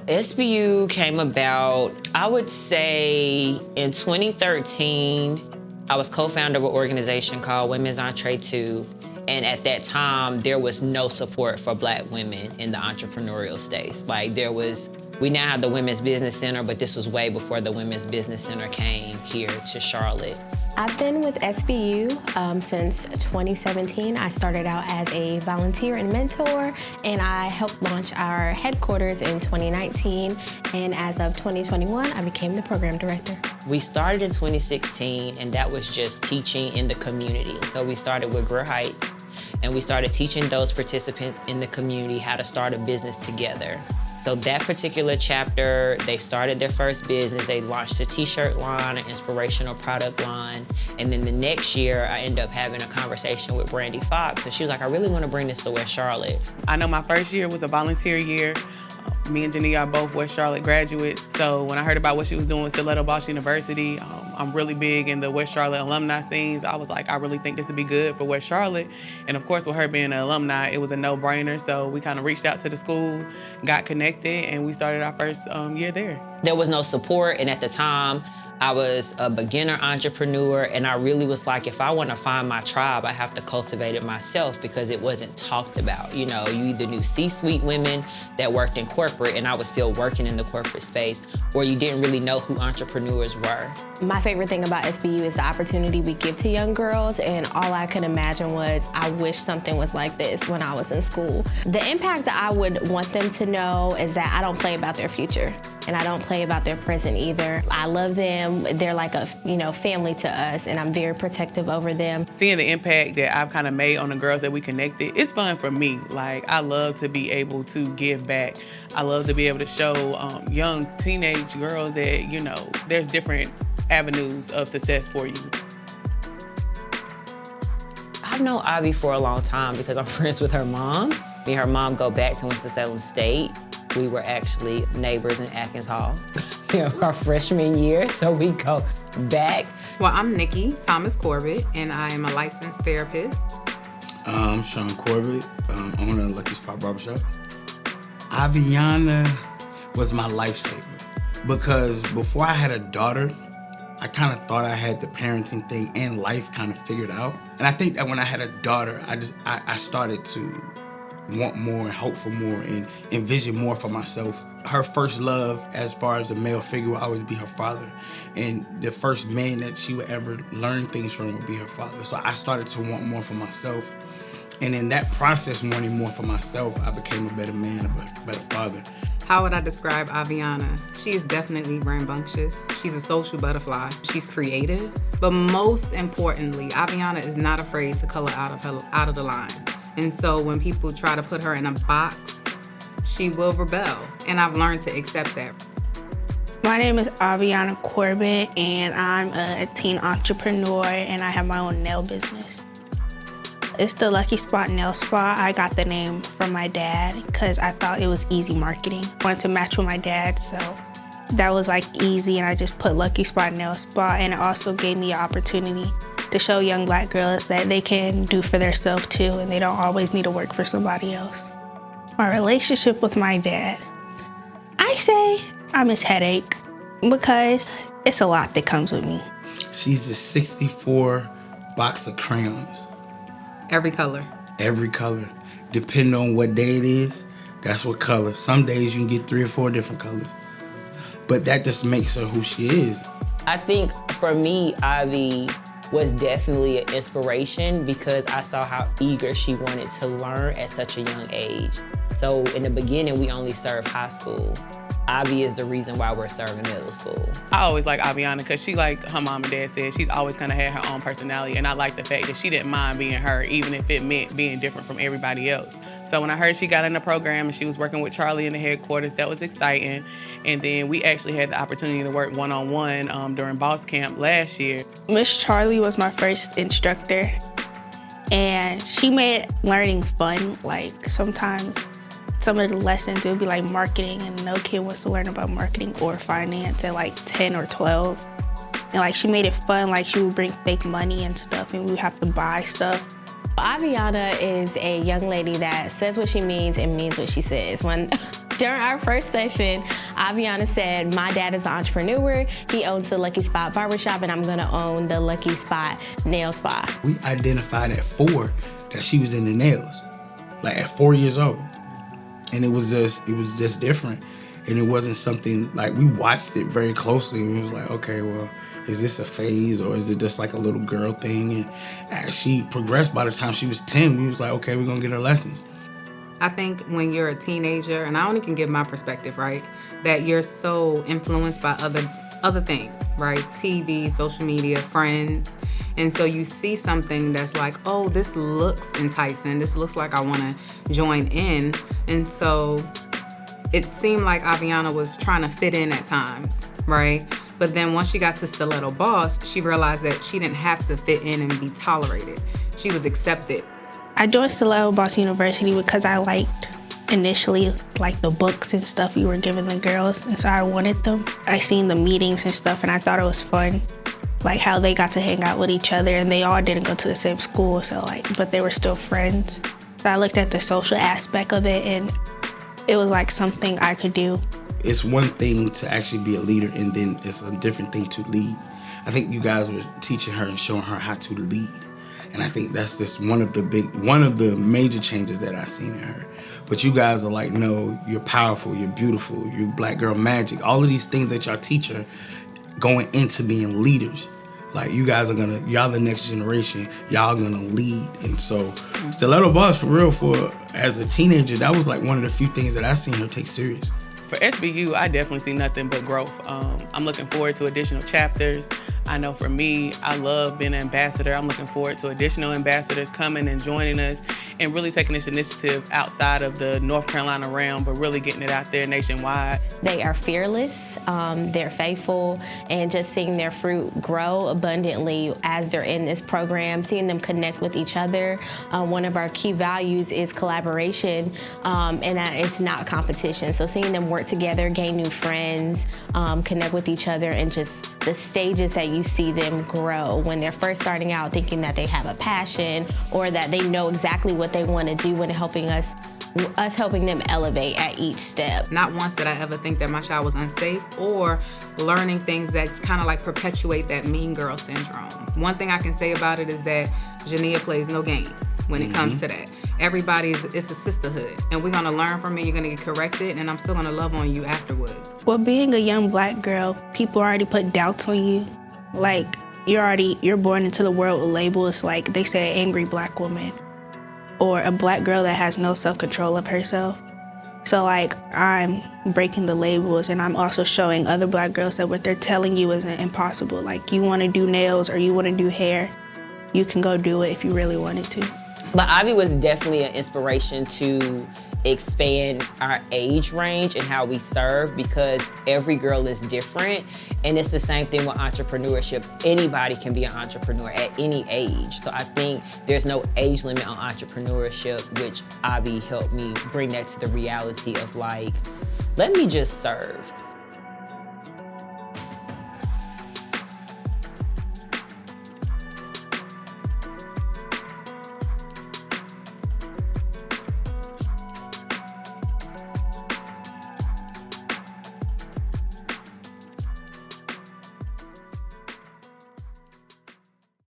SBU came about, I would say, in 2013. I was co-founder of an organization called Women's Entre 2. And at that time, there was no support for Black women in the entrepreneurial space. We now have the Women's Business Center, but this was way before the Women's Business Center came here to Charlotte. I've been with SBU since 2017. I started out as a volunteer and mentor, and I helped launch our headquarters in 2019. And as of 2021, I became the program director. We started in 2016, and that was just teaching in the community. So we started with Greer Heights, and we started teaching those participants in the community how to start a business together. So that particular chapter, they started their first business. They launched a t-shirt line, an inspirational product line. And then the next year, I ended up having a conversation with Brandy Fox. And she was like, I really want to bring this to West Charlotte. I know my first year was a volunteer year. Me and Jania are both West Charlotte graduates. So when I heard about what she was doing with Stiletto Boss University, I'm really big in the West Charlotte alumni scenes. I was like, I really think this would be good for West Charlotte. And of course, with her being an alumni, it was a no-brainer. So we kind of reached out to the school, got connected, and we started our first year there. There was no support, and at the time, I was a beginner entrepreneur, and I really was like, if I want to find my tribe, I have to cultivate it myself because it wasn't talked about. You know, you either knew C-suite women that worked in corporate, and I was still working in the corporate space, or you didn't really know who entrepreneurs were. My favorite thing about SBU is the opportunity we give to young girls, and all I could imagine was, I wish something was like this when I was in school. The impact that I would want them to know is that I don't play about their future, and I don't play about their present either. I love them. They're like a family to us, and I'm very protective over them. Seeing the impact that I've kind of made on the girls that we connected, it's fun for me. Like, I love to be able to give back. I love to be able to show young teenage girls that, there's different avenues of success for you. I've known Avi for a long time because I'm friends with her mom. Me and her mom go back to Winston-Salem State. We were actually neighbors in Atkins Hall our freshman year, so we go back. Well, I'm Nikki Thomas Corbett, and I am a licensed therapist. I'm Sean Corbett, owner of Lucky Spot Barbershop. Aviana was my lifesaver because before I had a daughter, I kind of thought I had the parenting thing and life kind of figured out. And I think that when I had a daughter, I started to want more and hope for more and envision more for myself. Her first love as far as a male figure will always be her father. And the first man that she would ever learn things from would be her father. So I started to want more for myself. And in that process, wanting more for myself, I became a better man, a better father. How would I describe Aviana? She is definitely rambunctious. She's a social butterfly. She's creative. But most importantly, Aviana is not afraid to color out of the lines. And so when people try to put her in a box, she will rebel. And I've learned to accept that. My name is Aviana Corbett, and I'm a teen entrepreneur, and I have my own nail business. It's the Lucky Spot Nail Spa. I got the name from my dad because I thought it was easy marketing. I wanted to match with my dad, so that was easy, and I just put Lucky Spot Nail Spa, and it also gave me an opportunity to show young Black girls that they can do for themselves too, and they don't always need to work for somebody else. My relationship with my dad, I say I'm his headache because it's a lot that comes with me. She's a 64 box of crayons. Every color. Every color. Depending on what day it is, that's what color. Some days you can get 3 or 4 different colors. But that just makes her who she is. I think for me, Ivy was definitely an inspiration because I saw how eager she wanted to learn at such a young age. So in the beginning, we only served high school. Ivy is the reason why we're serving middle school. I always like Aviana because she, like her mom and dad said, she's always kind of had her own personality, and I like the fact that she didn't mind being her, even if it meant being different from everybody else. So when I heard she got in the program and she was working with Charlie in the headquarters, that was exciting. And then we actually had the opportunity to work one-on-one during Boss Camp last year. Miss Charlie was my first instructor, and she made learning fun. Sometimes some of the lessons, it would be marketing, and no kid wants to learn about marketing or finance at 10 or 12. And she made it fun, she would bring fake money and stuff, and we would have to buy stuff. Aviana is a young lady that says what she means and means what she says. When During our first session, Aviana said, my dad is an entrepreneur. He owns the Lucky Spot Barbershop, and I'm gonna own the Lucky Spot Nail Spa. We identified at 4 that she was into nails, like at 4 years old. And it was just different. And it wasn't something, like, we watched it very closely. And we was like, okay, well, is this a phase or is it just like a little girl thing? And as she progressed, by the time she was 10, we was like, okay, we're gonna get her lessons. I think when you're a teenager, and I only can give my perspective, right, that you're so influenced by other things, right? TV, social media, friends. And so you see something that's like, oh, this looks enticing. This looks like I want to join in. And so it seemed like Aviana was trying to fit in at times, right? But then once she got to Stiletto Boss, she realized that she didn't have to fit in and be tolerated. She was accepted. I joined Stiletto Boss University because I liked initially like the books and stuff you were giving the girls, and so I wanted them. I seen the meetings and stuff, and I thought it was fun, like how they got to hang out with each other, and they all didn't go to the same school, so but they were still friends. So I looked at the social aspect of it, and it was like something I could do. It's one thing to actually be a leader, and then it's a different thing to lead. I think you guys were teaching her and showing her how to lead. And I think that's just one of the major changes that I've seen in her. But you guys are like, no, you're powerful, you're beautiful, you're black girl magic. All of these things that y'all teach her going into being leaders. Like, you guys are y'all the next generation, y'all gonna lead. And so Stiletto Boss, for real, as a teenager, that was like one of the few things that I seen her take serious. For SBU, I definitely see nothing but growth. I'm looking forward to additional chapters. I know for me, I love being an ambassador. I'm looking forward to additional ambassadors coming and joining us and really taking this initiative outside of the North Carolina realm, but really getting it out there nationwide. They are fearless, they're faithful, and just seeing their fruit grow abundantly as they're in this program, seeing them connect with each other. One of our key values is collaboration, and it's not competition. So seeing them work together, gain new friends, connect with each other, and just the stages that you see them grow when they're first starting out, thinking that they have a passion or that they know exactly what they want to do, and helping us helping them elevate at each step. Not once did I ever think that my child was unsafe or learning things that kind of like perpetuate that mean girl syndrome. One thing I can say about it is that Jania plays no games when it comes to that. It's a sisterhood, and we're gonna learn from it, you're gonna get corrected, and I'm still gonna love on you afterwards. Well, being a young black girl, people already put doubts on you. Like, you're born into the world with labels, like they say angry black woman, or a black girl that has no self-control of herself. So like, I'm breaking the labels, and I'm also showing other black girls that what they're telling you isn't impossible. Like, you wanna do nails or you wanna do hair, you can go do it if you really wanted to. But Avi was definitely an inspiration to expand our age range and how we serve, because every girl is different. And it's the same thing with entrepreneurship. Anybody can be an entrepreneur at any age. So I think there's no age limit on entrepreneurship, which Avi helped me bring that to the reality of like, let me just serve.